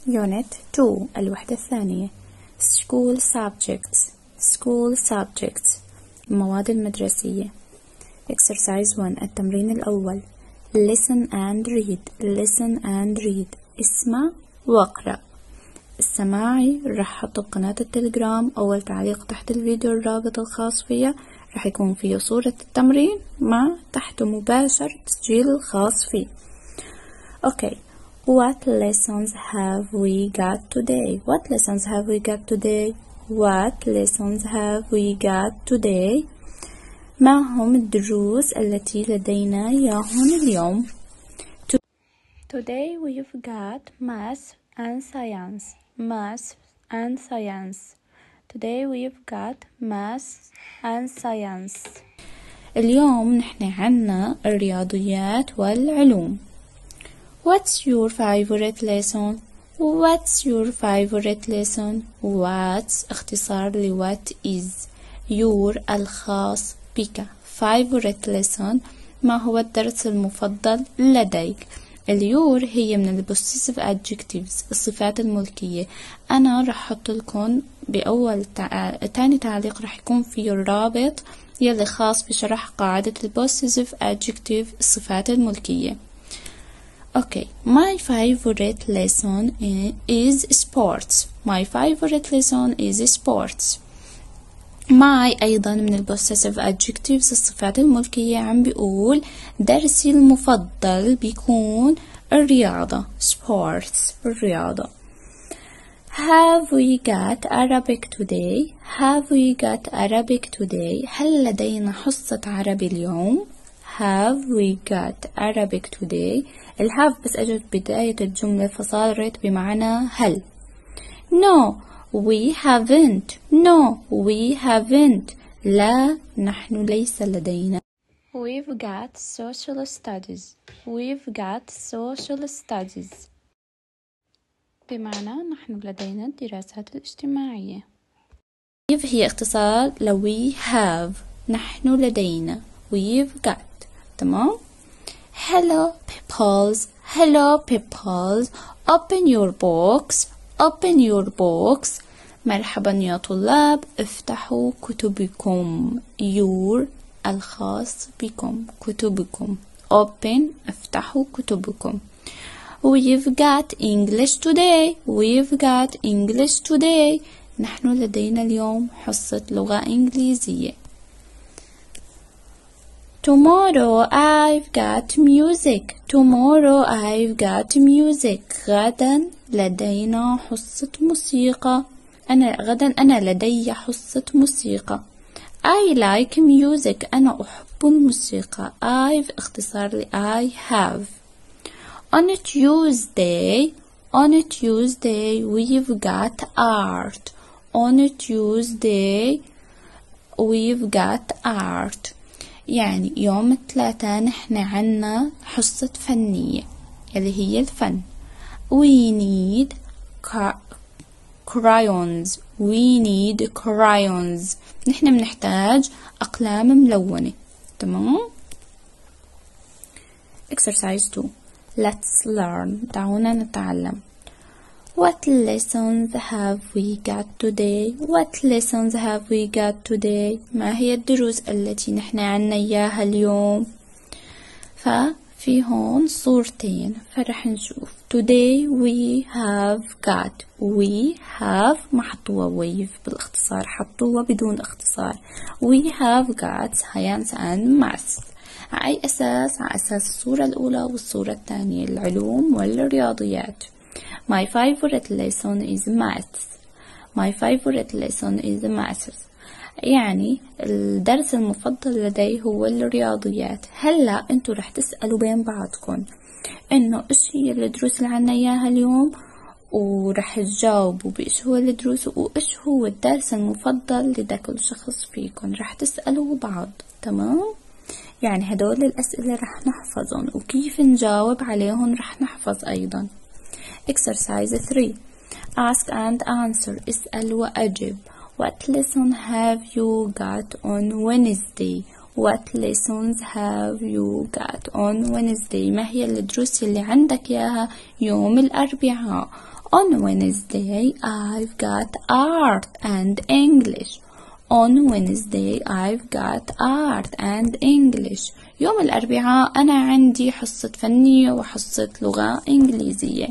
Unit 2 الوحدة الثانية. School subjects المواد المدرسية. Exercise 1 التمرين الأول. Listen and read اسمع واقرأ. السماعي راح أحط بقناة التليجرام أول تعليق تحت الفيديو الرابط الخاص فيه راح يكون فيه صورة التمرين مع تحته مباشر تسجيل الخاص فيه. Okay. What lessons have we got today? ما هم الدروس التي لدينا إياهن اليوم؟ Today we've got math and science. اليوم نحن عنا الرياضيات والعلوم. What's your favorite lesson? What's اختصار ل what is. your الخاص بك. favorite lesson ما هو الدرس المفضل لديك. اليور هي من ال possessive adjectives الصفات الملكية. أنا رح أحط لكم بأول تاني تعليق رح يكون فيه الرابط يلي خاص بشرح قاعدة ال possessive adjective الصفات الملكية. Okay, my favorite lesson is sports. my أيضا من ال possessive adjectives الصفات الملكية عم بيقول درسي المفضل بيكون الرياضة. sports الرياضة. Have we got Arabic today? هل لدينا حصة عربي اليوم؟ Have we got Arabic today? الهاف بس أجت بداية الجملة فصارت بمعنى هل. No, we haven't. لا، نحن ليس لدينا. We've got social studies. بمعنى نحن لدينا الدراسات الاجتماعية. هي اختصار ل we have نحن لدينا. We've got. تمام. Hello peoples. Open your books. مرحبا يا طلاب، افتحوا كتبكم. your الخاص بكم. كتبكم. open افتحوا كتبكم. We've got English today. نحن لدينا اليوم حصة لغة إنجليزية. Tomorrow I've got music. غدا لدينا حصة موسيقى. غدا أنا لدي حصة موسيقى. I like music. أنا أحب الموسيقى. I've اختصار ل I have. On Tuesday we've got art. يعني يوم الثلاثاء نحن عنا حصة فنية اللي هي الفن. We need crayons. نحن بنحتاج أقلام ملونة. تمام. Exercise 2. Let's learn. دعونا نتعلم. What lessons have we got today? ما هي الدروس التي نحن عنا إياها اليوم؟ ففي هون صورتين فرح نشوف. Today we have محطوة wave بالاختصار، حطوها بدون اختصار. We have got science and math. على أساس الصورة الأولى والصورة الثانية العلوم والرياضيات. My favorite lesson is math. يعني الدرس المفضل لدي هو الرياضيات. هلا انتوا رح تسألوا بين بعضكم انه ايش هي الدروس اللي عنا اياها اليوم، ورح تجاوبوا بايش هو الدروس وايش هو الدرس المفضل لدى كل شخص فيكم. رح تسألوا بعض. تمام. يعني هدول الأسئلة رح نحفظهم وكيف نجاوب عليهم رح نحفظ أيضا. Exercise 3. Ask and answer. اسأل وأجب. What lesson have you got on Wednesday? ما هي الدروس اللي عندك إياها يوم الأربعاء؟ On Wednesday I've got art and English. On Wednesday I've got art and English. يوم الأربعاء أنا عندي حصة فنية وحصة لغة إنجليزية.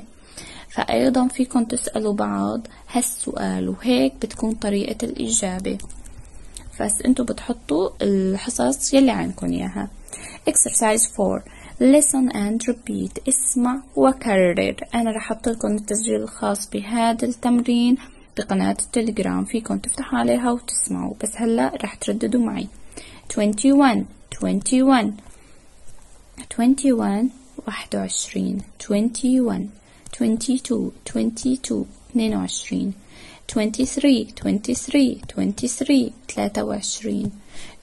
فأيضا فيكم تسألوا بعض هالسؤال وهيك بتكون طريقة الإجابة. بس انتوا بتحطوا الحصص يلي عندكم إياها. Exercise 4. Listen and repeat. اسمع وكرر. أنا رح أحط لكم التسجيل الخاص بهذا التمرين بقناة التليجرام، فيكم تفتحوا عليها وتسمعوا، بس هلا رح ترددوا معي. 21 21 21 21 21 22 22 22 23 23 23 23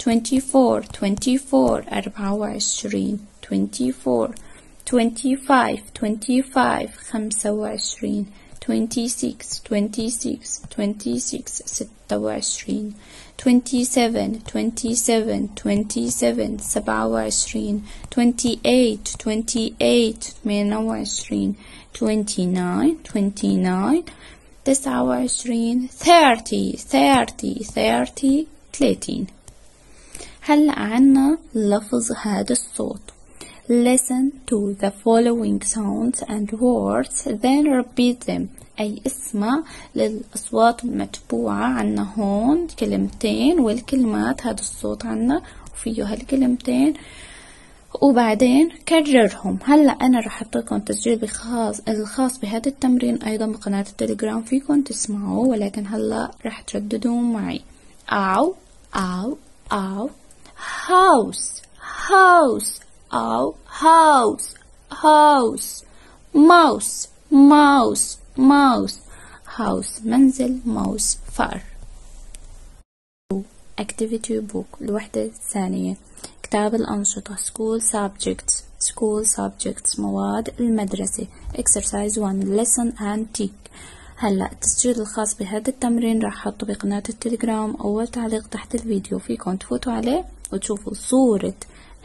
24 24 24 24 25 25 25 26 26 26 26 27 27 27 27 28 28 28 29 29 29 30 30 30 30. هلأ عنا لفظ هذا الصوت. Listen to the following sounds and words, then repeat them. أي اسمع للأصوات المتبوعة. عنا هون كلمتين والكلمات، هذا الصوت عنا وفيه هالكلمتين وبعدين كررهم. هلا أنا رح أحط لكم تسجيل الخاص بهذا التمرين أيضا بقناة التليجرام، فيكم تسمعوا، ولكن هلا رح ترددوا معي. أو أو أو house house أو house house mouse mouse mouse house منزل mouse فار. activity book الوحدة الثانية. كتاب الأنشطة school subjects مواد المدرسة. exercise 1 listen and tick. هلا التسجيل الخاص بهذا التمرين راح احطه بقناة التليجرام. اول تعليق تحت الفيديو، فيكم تفوتوا عليه وتشوفوا صورة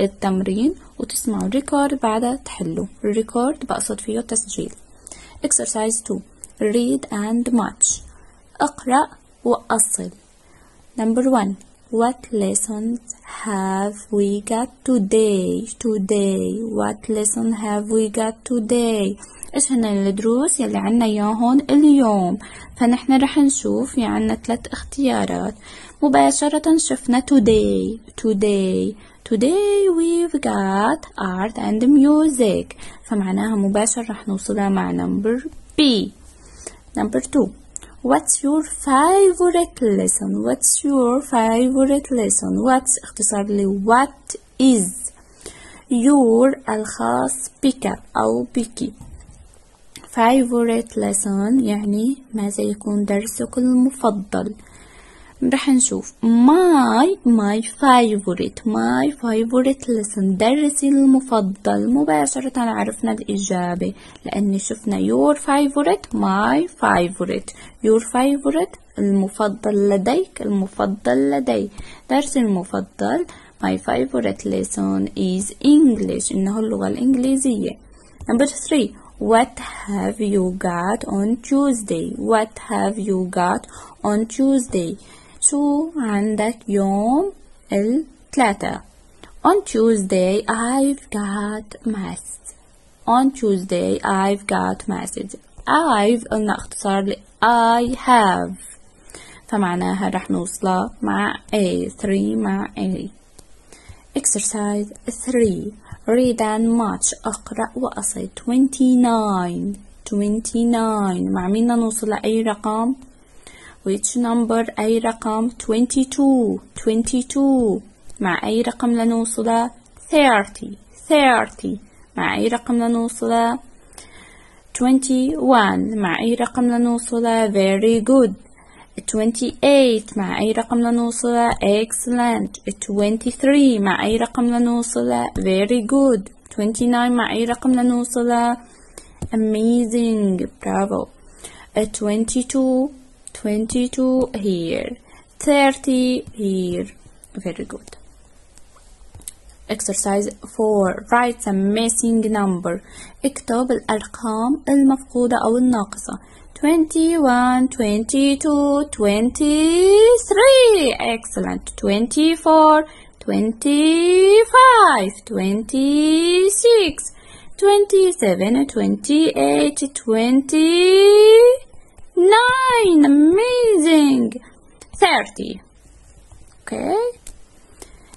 التمرين وتسمعوا ريكورد بعدها تحلوا. الريكورد بقصد فيه تسجيل. exercise 2 read and match. اقرأ وأصل. number 1 what lessons have we got today? what lesson have we got today? ايش هن الدروس يلي عنا اياهن اليوم؟ فنحن رح نشوف عنا 3 اختيارات. مباشرة شفنا today we've got art and music، فمعناها مباشر رح نوصلها مع number B. number 2 what's your favorite lesson? what's اختصار ل what is. your الخاص بك أو بك. favorite lesson يعني ماذا يكون درسك المفضل. رح نشوف my favorite lesson درسي المفضل. مباشرة عرفنا الإجابة لأني شفنا your favorite my favorite. your favorite المفضل لديك، المفضل لدي. درسي المفضل my favorite lesson is English إنه اللغة الإنجليزية. number 3 what have you got on Tuesday? شو عندك يوم الثلاثاء؟ on Tuesday I've got maths. I've قلنا اختصار ل I have، فمعناها رح نوصلها مع A. 3 مع A. exercise 3 read and match. اقرأ وأصل. 29 مع مين نوصل لأي رقم؟ which number أي رقم؟ 22 مع أي رقم لنوصلها؟ 30 مع أي رقم لنوصلها؟ 21 مع أي رقم لنوصلها؟ very good. 28 مع أي رقم لنوصلها؟ excellent. 23 مع أي رقم لنوصلها؟ very good. 29 مع أي رقم لنوصلها؟ amazing. bravo. 22 here. 30 here. very good. Exercise 4. Write the missing number. اكتب الأرقام المفقودة أو الناقصة. 21, 22, 23. Excellent. 24, 25, 26, 27, 28, 29. Amazing. 30. Okay.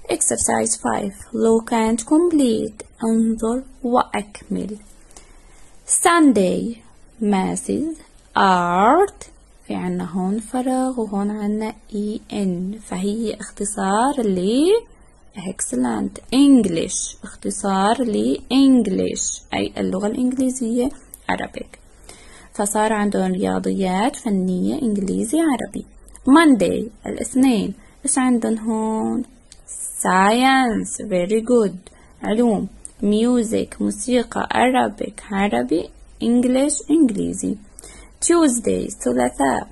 Exercise 5. Look and complete. انظر وأكمل. Sunday. Masses. Art. في عنا هون فراغ وهون عنا EN، فهي اختصار ل Excellent. English. اختصار ل English أي اللغة الإنجليزية Arabic. فصار عندهم رياضيات، فنية، إنجليزي، عربي. Monday. الاثنين. إيش عندهم هون؟ Science. Very good. علوم. Music. موسيقى. Arabic. عربي. English. إنجليزي. Tuesday. ثلاثاء.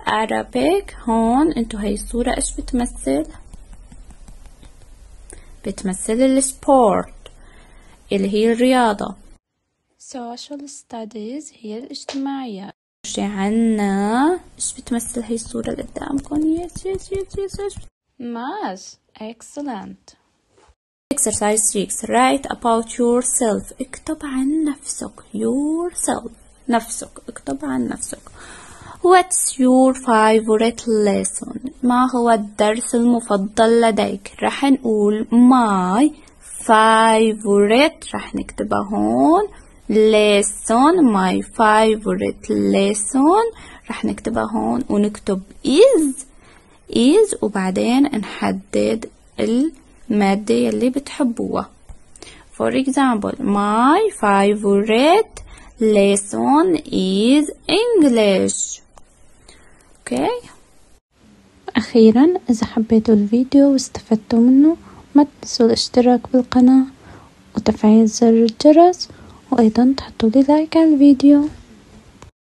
Arabic. هون انتو هاي الصورة ايش بتمثل؟ بتمثل السبورت اللي هي الرياضة. Social studies هي الاجتماعيات. عنا ايش بتمثل هاي الصورة اللي قدامكم؟ yes. Math. Excellent. Exercise 6. Write about yourself. اكتب عن نفسك. Yourself. نفسك. اكتب عن نفسك. What's your favorite lesson? ما هو الدرس المفضل لديك؟ رح نقول my favorite، رح نكتبها هون. lesson. my favorite lesson رح نكتبها هون، ونكتب is وبعدين نحدد المادة يلي بتحبوها. For example, my favorite lesson is English. Okay. أخيرا إذا حبيتوا الفيديو واستفدتوا منه ما تنسوا الاشتراك بالقناة وتفعيل زر الجرس، وأيضا تحطوا لي لايك على الفيديو.